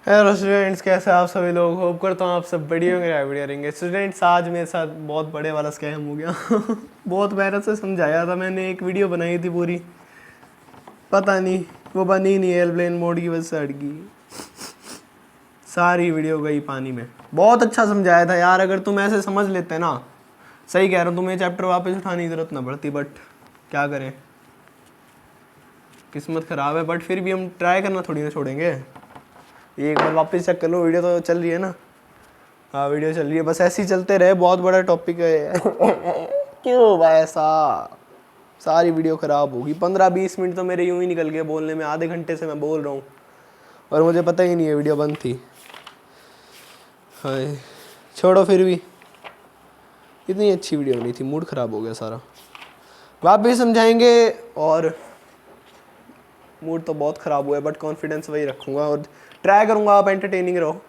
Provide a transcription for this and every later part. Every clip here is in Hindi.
हेलो स्टूडेंट्स, कैसे आप सभी लोग। होप करता हूँ आप सब बढ़िया बढ़िया रहेंगे। स्टूडेंट्स, आज मेरे साथ बहुत बड़े वाला स्कैम हो गया। बहुत मेहनत से समझाया था मैंने, एक वीडियो बनाई थी पूरी, पता नहीं वो बनी नहीं, एयरप्लेन मोड की वजह से अट गई, सारी वीडियो गई पानी में। बहुत अच्छा समझाया था यार, अगर तुम ऐसे समझ लेते ना, सही कह रहा हूँ, तुम्हें चैप्टर वापस उठाने की जरूरत ना पड़ती, बट क्या करें, किस्मत ख़राब है। बट फिर भी हम ट्राई करना थोड़ी ना छोड़ेंगे। ये एक बार वापस चेक कर लो, वीडियो तो चल रही है ना। हाँ वीडियो चल रही है, बस ऐसे ही चलते रहे, बहुत बड़ा टॉपिक है। क्यों भाई ऐसा, सारी वीडियो ख़राब होगी। 15-20 मिनट तो मेरे यूं ही निकल गए बोलने में, आधे घंटे से मैं बोल रहा हूँ और मुझे पता ही नहीं है वीडियो बंद थी। हाय छोड़ो, फिर भी इतनी अच्छी वीडियो नहीं थी, मूड ख़राब हो गया सारा। वापस समझाएंगे, और मूड तो बहुत ख़राब हुआ है बट कॉन्फिडेंस वही रखूँगा और ट्राई करूँगा आप एंटरटेनिंग रहो।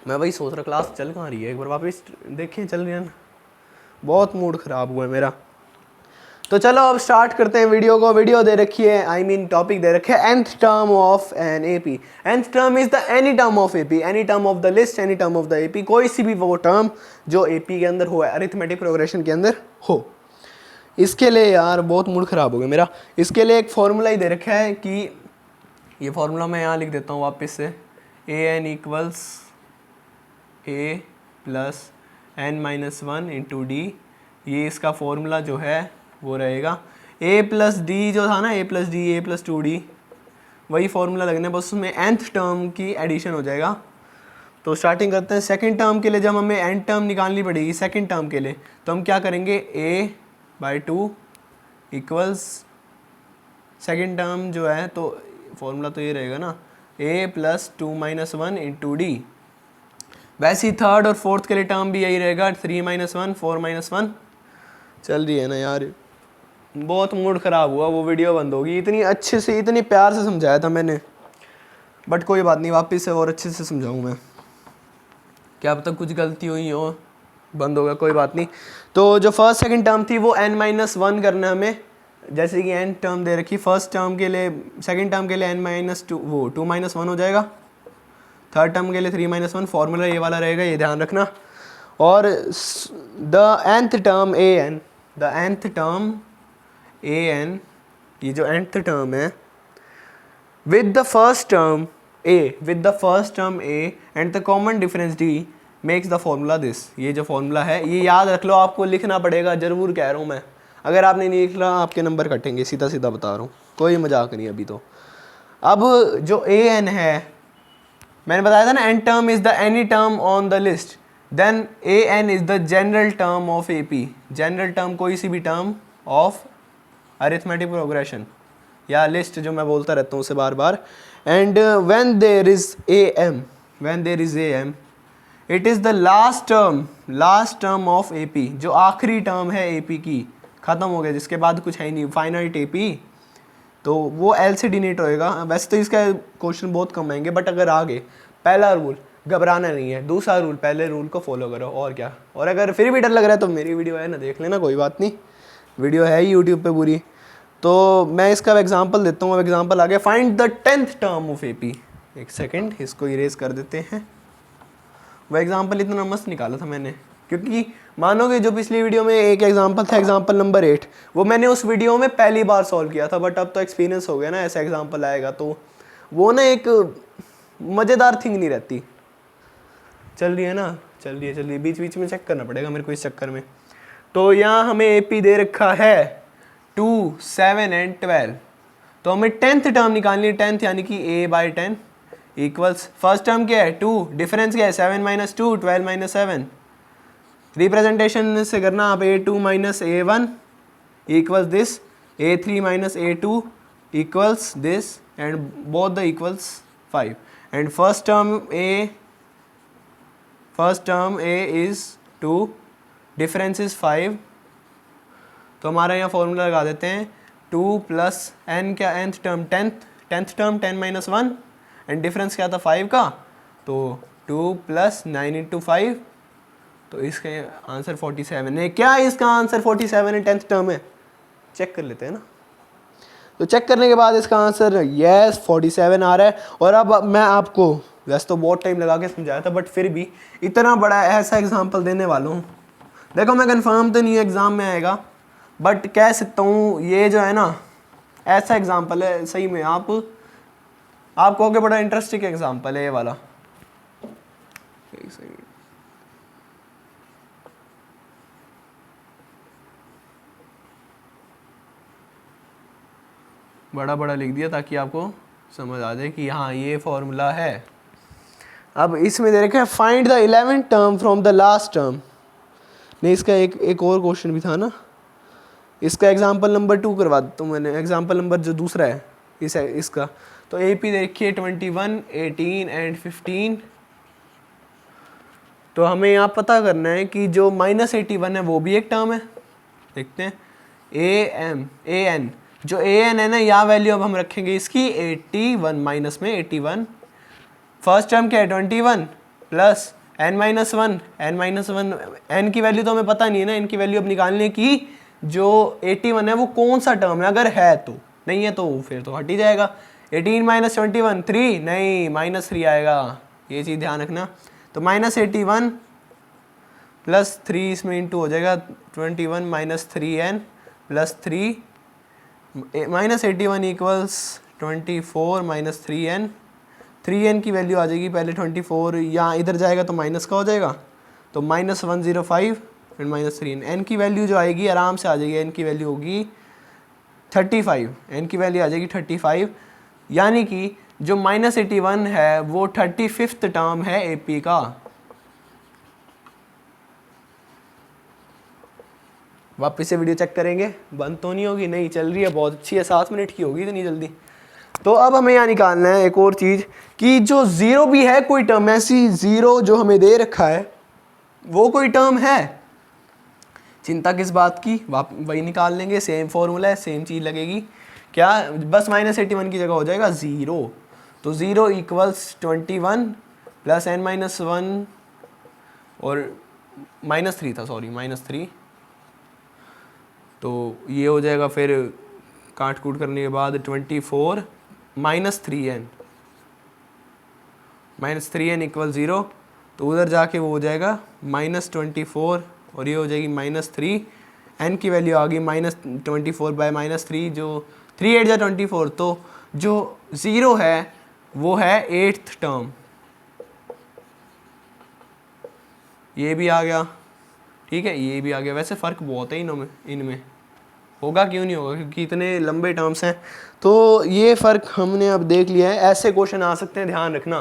मैं वही सोच रहा, क्लास चल कहाँ रही है, एक बार वापस देखें चल रही है ना। बहुत मूड ख़राब हुआ है मेरा। तो चलो अब स्टार्ट करते हैं वीडियो को। वीडियो दे रखी है, आई मीन टॉपिक दे रखे है, nth term of an AP. nth term is the any term of AP, any term of the list, any term of the AP. कोई सी भी वो टर्म जो एपी के अंदर हो, अरिथमेटिक प्रोग्रेशन के अंदर हो। इसके लिए यार बहुत मूड ख़राब हो गया मेरा। इसके लिए एक फॉर्मूला ही दे रखा है कि ये फॉर्मूला मैं यहाँ लिख देता हूँ वापस से, A N equals A plus N minus one into D. ये इसका फॉर्मूला जो है वो रहेगा ए प्लस डी, जो था ना ए प्लस डी, ए प्लस 2d, वही फॉर्मूला लगना है, बस उसमें nth टर्म की एडिशन हो जाएगा। तो स्टार्टिंग करते हैं सेकंड टर्म के लिए। जब हमें nth टर्म निकालनी पड़ेगी सेकंड टर्म के लिए, तो हम क्या करेंगे, a/2 इक्वल्स सेकेंड टर्म जो है, तो फॉर्मूला तो ये रहेगा ना, a plus 2 minus 1 into D. वैसे ही थर्ड और फोर्थ के लिए टर्म भी यही रहेगा, 3 माइनस 1 4 माइनस 1। चल रही है ना यार, बहुत मूड ख़राब हुआ, वो वीडियो बंद होगी। इतनी अच्छे से, इतनी प्यार से समझाया था मैंने, बट कोई बात नहीं, वापस से और अच्छे से समझाऊँ मैं। क्या पता कुछ गलती हुई हो, बंद होगा, कोई बात नहीं। तो जो फर्स्ट सेकंड टर्म थी वो n-1 करना है हमें। जैसे कि n टर्म दे रखी, फर्स्ट टर्म के लिए, सेकंड टर्म के लिए n-2, वो 2-1 हो जाएगा। थर्ड टर्म के लिए 3-1, फॉर्मूला ये वाला रहेगा, ये ध्यान रखना। और the nth term an, the nth term an, ये जो nth टर्म है, with the first term a, with the first term a and the common difference d makes the formula this। ये जो फॉर्मूला है ये याद रख लो, आपको लिखना पड़ेगा, ज़रूर कह रहा हूँ मैं। अगर आपने नहीं लिखा आपके नंबर कटेंगे, सीधा सीधा बता रहा हूँ, कोई मजाक नहीं अभी तो। अब जो a n है, मैंने बताया था ना, n term is the any term on the list, then a n is the general term of A P. General term कोई सी भी टर्म ऑफ अरिथमेटिक प्रोग्रेशन या लिस्ट, जो मैं बोलता रहता हूँ उसे बार बार। And when there is a m, when there is a m, it is the last term of A P, जो आखिरी टर्म है ए पी की, ख़त्म हो गया, जिसके बाद कुछ है ही नहीं, फाइनाइट ए पी, तो वो एल से डिनोट होएगा। वैसे तो इसका क्वेश्चन बहुत कम आएंगे, बट अगर आ गए, पहला रूल घबराना नहीं है, दूसरा रूल, पहले रूल को फॉलो करो, और क्या। और अगर फिर भी डर लग रहा है तो मेरी वीडियो है ना, देख लेना, कोई बात नहीं, वीडियो है ही यूट्यूब पे पूरी। तो मैं इसका एग्जांपल देता हूँ। अब एग्जांपल आ गया, find the 10th term of AP. एक सेकंड, इसको इरेज कर देते हैं। वो एग्जांपल इतना मस्त निकाला था मैंने, क्योंकि मानोगे जो पिछली वीडियो में एक एग्जांपल था, एग्जांपल नंबर 8, वो मैंने उस वीडियो में पहली बार सॉल्व किया था, बट अब तो एक्सपीरियंस हो गया ना, ऐसा एग्जाम्पल आएगा तो वो ना एक मज़ेदार थिंग नहीं रहती। चल रही है ना, चल रही है, बीच बीच में चेक करना पड़ेगा मेरे को इस चक्कर में। तो यहाँ हमें एपी दे रखा है 2, 7 एंड 12। तो हमें 10th टर्म निकालनी है, 10th यानी कि a/10 इक्वल्स, फर्स्ट टर्म क्या है 2, डिफरेंस क्या है 7 - 2 12 - 7। रिप्रेजेंटेशन से करना आप, a2 - a1 equals this, a3 - a2 equals this, and both the equals 5। And first term a is 2, difference is 5। तो हमारा यहाँ फॉर्मूला लगा देते हैं, 2 प्लस n, क्या nth term 10th term 10 - 1, and difference क्या था 5 का, तो 2 + 9 × 5, तो इसका आंसर 47 है। क्या इसका आंसर 47 है, 10th टर्म है, चेक कर लेते हैं ना। तो चेक करने के बाद इसका आंसर यस 47 आ रहा है। और अब मैं आपको वैसे तो बहुत टाइम लगा के समझाया था, बट फिर भी इतना बड़ा ऐसा एग्जाम्पल देने वाला हूँ। देखो मैं कंफर्म तो नहीं एग्ज़ाम में आएगा, बट कह सकता हूँ ये जो है ना ऐसा एग्जाम्पल है सही में आप कहोगे बड़ा इंटरेस्टिंग एग्जाम्पल है ये वाला। एक सेकंड, बड़ा बड़ा लिख दिया ताकि आपको समझ आ जाए कि हाँ ये फॉर्मूला है। अब इसमें दे रखा है find the 11th term from the last term. नहीं, इसका एक और क्वेश्चन भी था ना, इसका एग्जाम्पल नंबर 2 करवा देता हूँ मैंने, एग्जाम्पल नंबर जो दूसरा है इसका। तो AP देखिए 21, 18 एंड 15। तो हमें यहाँ पता करना है कि जो -81 है वो भी एक टर्म है। देखते हैं AN, जो AN है ना, यहाँ वैल्यू अब हम रखेंगे इसकी 81 माइनस में 81। फर्स्ट टर्म क्या है 21 प्लस n-1, n की वैल्यू तो हमें पता नहीं है ना, इनकी वैल्यू अब निकालने की। जो 81 है वो कौन सा टर्म है, अगर है तो, नहीं है तो फिर तो हट ही जाएगा। 18 माइनस 21 3, नहीं -3 आएगा, ये चीज़ ध्यान रखना। तो -81 प्लस 3 इसमें इंटू हो जाएगा 21 minus 3n plus 3 -81 equals 24 minus 3n। 3n की वैल्यू आ जाएगी पहले 24, यहाँ इधर जाएगा तो माइनस का हो जाएगा, तो -105 फिर -3। n की वैल्यू जो आएगी आराम से आ जाएगी, n की वैल्यू होगी 35, n की वैल्यू आ जाएगी 35। यानी कि जो -81 है वो 35th टर्म है AP का। वापस से वीडियो चेक करेंगे, बंद तो नहीं होगी, नहीं चल रही है, बहुत अच्छी है, 7 मिनट की होगी इतनी जल्दी। तो अब हमें यहाँ निकालना है एक और चीज़ कि जो ज़ीरो भी है कोई टर्म, ऐसी ज़ीरो जो हमें दे रखा है वो कोई टर्म है, चिंता किस बात की, वही निकाल लेंगे, सेम फॉर्मूला है, सेम चीज़ लगेगी क्या, बस -81 की जगह हो जाएगा 0। तो 0 इक्वल्स 21 प्लस n-1 और -3 था, सॉरी -3। तो ये हो जाएगा फिर काट कूट करने के बाद 24 माइनस 3n इक्वल 0। तो उधर जाके वो हो जाएगा -24 और ये हो जाएगी -3। n की वैल्यू आ गई -24 बाय -3, जो 3 8 जा 24। तो जो 0 है वो है 8th टर्म, ये भी आ गया, ठीक है, ये भी आ गया। वैसे फ़र्क बहुत है इनमें होगा, क्यों नहीं होगा, क्योंकि इतने लंबे टर्म्स हैं। तो ये फ़र्क हमने अब देख लिया है। ऐसे क्वेश्चन आ सकते हैं, ध्यान रखना।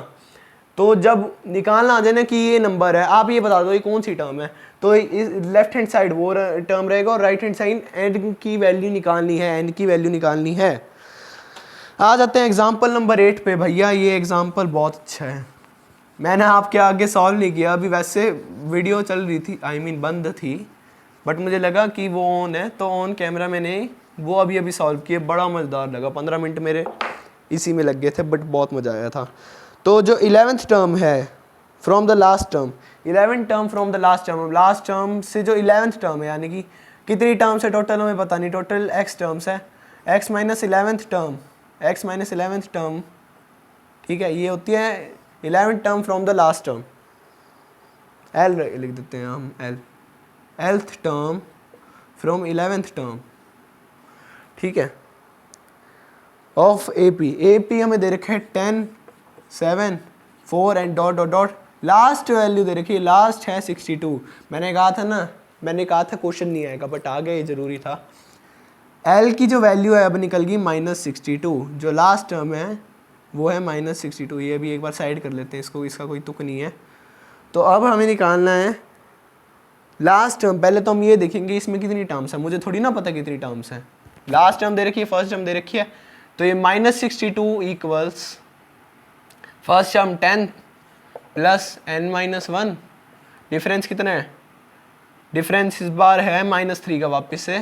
तो जब निकालना आ जाए ना कि ये नंबर है, आप ये बता दो ये कौन सी टर्म है, तो लेफ्ट हैंड साइड वो टर्म रहेगा और राइट हैंड साइड n की वैल्यू निकालनी है, n की वैल्यू निकालनी है। आ जाते हैं एग्जाम्पल नंबर 8 पे। भैया ये एग्जाम्पल बहुत अच्छा है, मैंने आपके आगे सॉल्व नहीं किया अभी, वैसे वीडियो चल रही थी, I mean बंद थी, बट मुझे लगा कि वो ऑन है तो ऑन कैमरा मैंने वो अभी सॉल्व किए, बड़ा मज़ेदार लगा। 15 मिनट मेरे इसी में लग गए थे, बट बहुत मज़ा आया था। तो जो 11th टर्म है from the last term, 11th term from the last term से जो 11th टर्म है, यानी कि कितनी टर्म्स है टोटल हमें पता नहीं, टोटल x टर्म्स है, x माइनस 11th टर्म, ठीक है, ये होती है 11th term from the last term, L लिख देते हैं हम, Lth term from 11th term, ठीक है, ऑफ AP हमें दे रखा है 10, 7, 4 and dot dot dot, last value दे रखी है, लास्ट है 62। मैंने कहा था क्वेश्चन नहीं आएगा, बट आ गया, ये ज़रूरी था। L की जो वैल्यू है अब निकल गई -62, जो लास्ट टर्म है वो है -62। ये भी एक बार साइड कर लेते हैं इसको, इसका कोई तुक नहीं है। तो अब हमें निकालना है लास्ट टर्म। पहले तो हम ये देखेंगे इसमें कितनी टर्म्स है, मुझे थोड़ी ना पता कितनी टर्म्स है। लास्ट टर्म दे रखी है, फर्स्ट टर्म दे रखी है, तो ये -62 equals first term 10 plus n-1, difference कितना है, डिफरेंस इस बार है -3 का वापस से,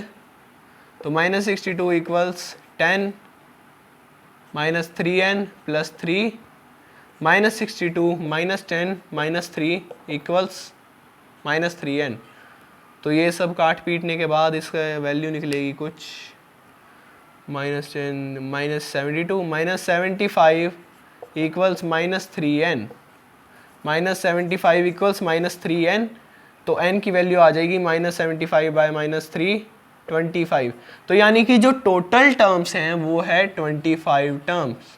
तो -62 इक्वल्स 10 माइनस 3n प्लस 3 -62 -10 -3 इक्वल्स-3n। तो ये सब काट पीटने के बाद इसका वैल्यू निकलेगी कुछ -10 -72 -75 इक्वल्स -3n, -75 इक्वल्स -3n, तो n की वैल्यू आ जाएगी -75 बाय -3 25। तो यानी कि जो टोटल टर्म्स हैं वो है 25 टर्म्स।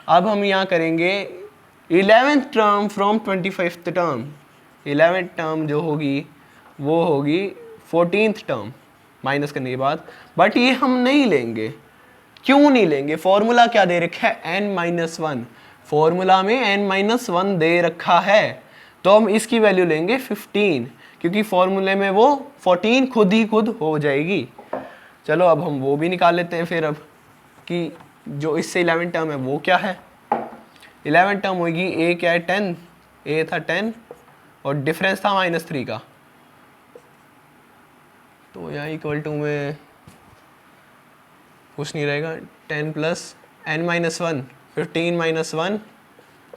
अब हम यहाँ करेंगे 11th term from 25th term. 11th term जो होगी वो होगी 14th टर्म माइनस करने के बाद, बट ये हम नहीं लेंगे। क्यों नहीं लेंगे? फॉर्मूला क्या दे रखा है? n-1। फॉर्मूला में n-1 दे रखा है, तो हम इसकी वैल्यू लेंगे 15, क्योंकि फॉर्मूले में वो 14 खुद ही खुद हो जाएगी। चलो अब हम वो भी निकाल लेते हैं फिर अब, कि जो इससे 11 टर्म है वो क्या है। 11 टर्म होगी, a क्या है 10, a था 10 और डिफरेंस था -3 का, तो यहाँ इक्वल टू में कुछ नहीं रहेगा। 10 प्लस n-1 15 -1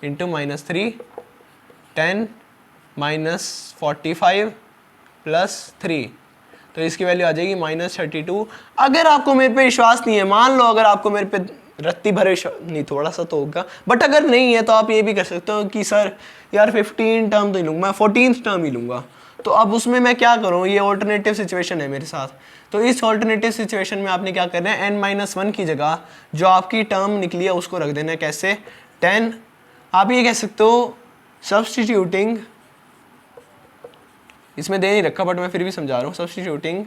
इंटू -3 10 -45 प्लस 3, तो इसकी वैल्यू आ जाएगी -32। अगर आपको मेरे पे विश्वास नहीं है, मान लो अगर आपको मेरे पे रत्ती भरे नहीं, थोड़ा सा तो होगा, बट अगर नहीं है तो आप ये भी कर सकते हो कि सर यार 15 टर्म तो ही लूँगा, मैं 14th टर्म ही लूँगा। तो अब उसमें मैं क्या करूँ, ये ऑल्टरनेटिव सिचुएशन है मेरे साथ। तो इस ऑल्टरनेटिव सिचुएशन में आपने क्या करना है, n-1 की जगह जो आपकी टर्म निकली है उसको रख देना है। कैसे? 10, आप ये कह सकते हो सब्सटीट्यूटिंग, इसमें दे नहीं रखा बट मैं फिर भी समझा रहा हूँ, सब्सटीट्यूटिंग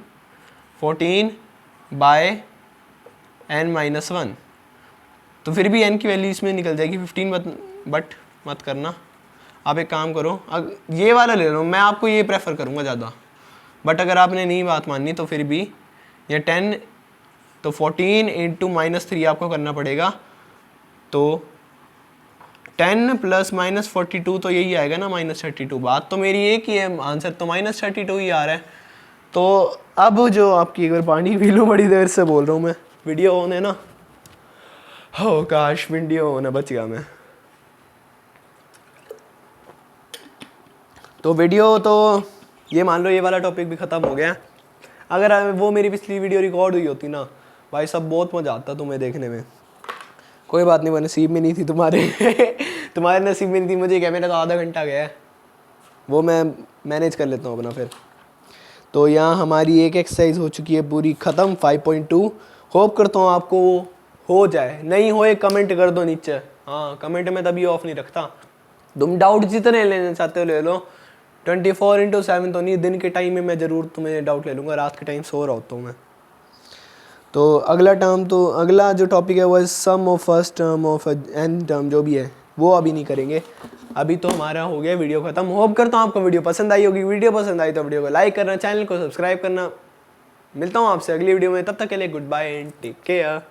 14 बाय n-1, तो फिर भी n की वैल्यू इसमें निकल जाएगी 15, बट मत करना। आप एक काम करो, ये वाला ले लो, मैं आपको ये प्रेफर करूँगा ज़्यादा, बट अगर आपने नहीं बात माननी तो फिर भी ये 10, तो 14 इंटू -3 आपको करना पड़ेगा, तो 10 प्लस -42 तो यही आएगा ना, -32। बात तो मेरी एक ही है, आंसर तो -32 ही आ रहा है। तो अब जो आपकी एक बार पानी पी लो, बड़ी देर से बोल रहा हूँ मैं, वीडियो ऑन है ना, हो काश वीडियो होना बच गया मैं। तो वीडियो तो ये मान लो ये वाला टॉपिक भी ख़त्म हो गया। अगर वो मेरी पिछली वीडियो रिकॉर्ड हुई होती ना भाई, सब बहुत मज़ा आता तुम्हें देखने में। कोई बात नहीं, वो नसीब में नहीं थी तुम्हारे तुम्हारे नसीब में नहीं थी, मुझे क्या, मेरा तो आधा घंटा गया है, वो मैं मैनेज कर लेता हूँ अपना फिर। तो यहाँ हमारी एक एक्सरसाइज हो चुकी है पूरी ख़त्म, 5.2। होप करता हूँ आपको हो जाए, नहीं होए कमेंट कर दो नीचे। हाँ, कमेंट में तभी ऑफ नहीं रखता, तुम डाउट जितने लेना चाहते हो ले लो। 24/7 तो नहीं, दिन के टाइम में मैं ज़रूर तुम्हें डाउट ले लूँगा, रात के टाइम सो रहा होता हूँ मैं। तो अगला जो टॉपिक है वो है sum of first term of n term, जो भी है वो अभी नहीं करेंगे। अभी तो हमारा हो गया वीडियो ख़त्म। होप करता हूँ आपको वीडियो पसंद आई होगी। वीडियो पसंद आई तो वीडियो को लाइक करना, चैनल को सब्सक्राइब करना। मिलता हूँ आपसे अगली वीडियो में, तब तक के लिए goodbye and take care.